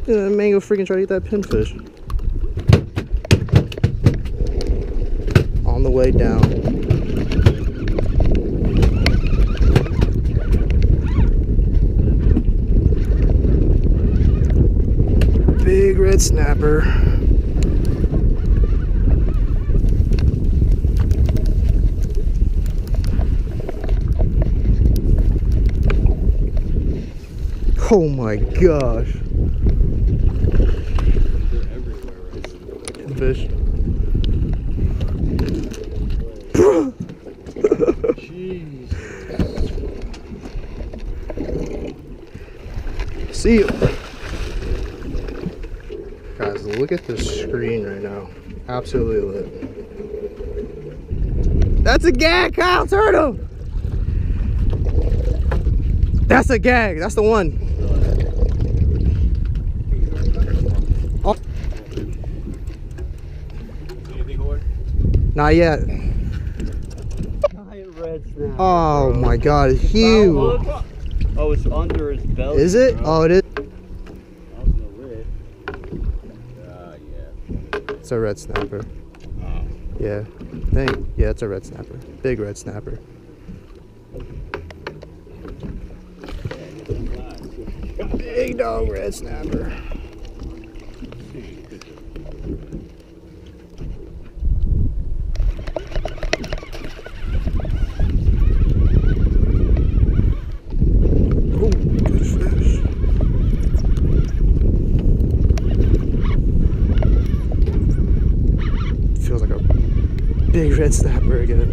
Yeah, Mango freaking try to eat that pinfish. On the way down. Big red snapper. Oh my gosh. They're everywhere right now. Fish. Jeez. See you. Guys, look at this screen right now. Absolutely lit. That's a gag, Kyle, turtle! That's a gag, that's the one. Oh. Anything more? Not yet. Giant red snapper. Oh my god, it's huge. Oh, it's under his belly. Is it? Bro. Oh, it is. That was no lid. Yeah. It's a red snapper. Oh. Yeah. Yeah, it's a red snapper. Big red snapper. Big dog red snapper. Oh, good fish. Feels like a big red snapper again.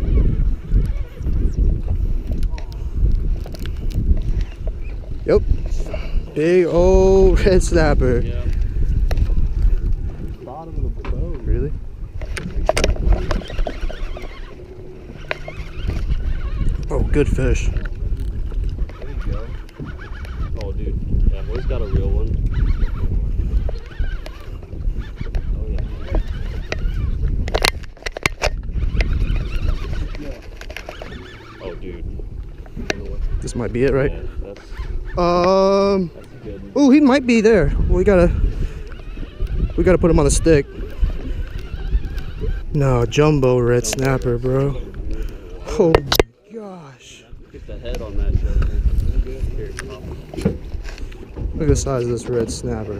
Yep. Big old red snapper. Yeah. Bottom of the boat. Really? Oh, good fish. There you go. Oh, dude. Yeah, boy's got a real one. Oh, yeah. Oh, dude. This might be it, right? Yeah, that's a good one. Oh, he might be there. We gotta put him on the stick. No, jumbo red snapper, bro. Oh my gosh. Get the head on that joker. Here, come. Look at the size of this red snapper.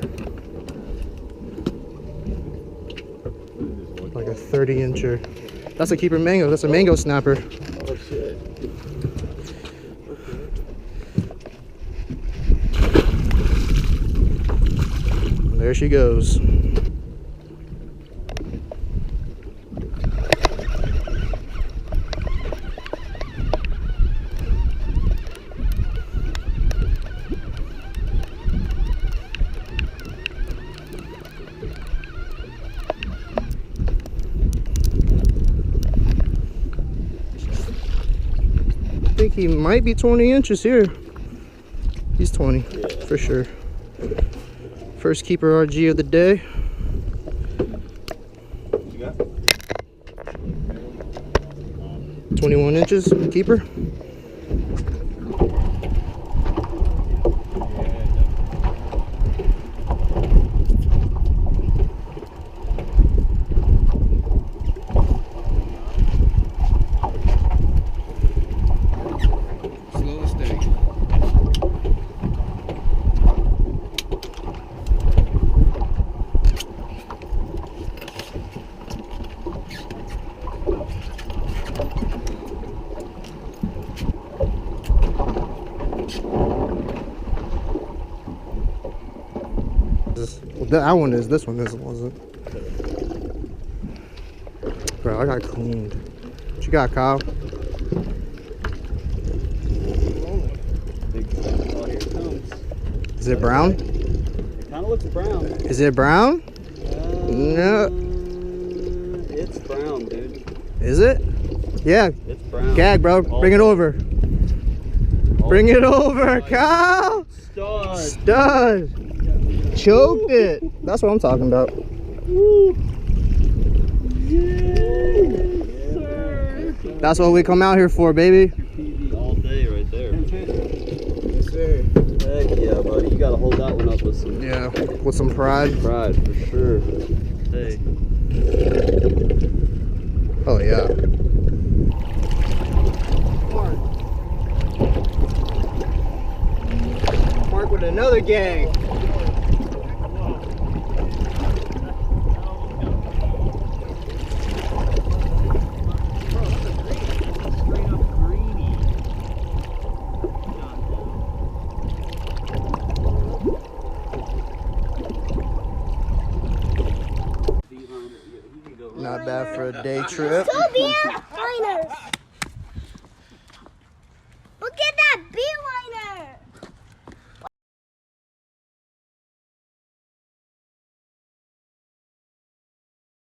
Like a 30-incher. That's a keeper mango. That's a mango snapper. Oh shit. There she goes. I think he might be 20 inches here. He's 20, Yeah. for sure. First keeper RG of the day. What you got? 21 inches, keeper. Slow and steady. Well, that one is. This one wasn't. Bro, I got cleaned. What you got, Kyle? Big, oh, here it comes. Is it brown? It kind of looks brown. Is it brown? No. It's brown, dude. Is it? Yeah. It's brown. Gag, bro. Bring it over. Oh, Bring it over, Kyle. Stud. Stud. Choked it. That's what I'm talking about. Woo. Yes, sir. That's what we come out here for, baby. PV all day right there. You gotta hold that one up with some Yeah, with some pride. pride for sure. Hey. Oh yeah. Mark with another gang. Not bad for a day trip. Go beer, liners.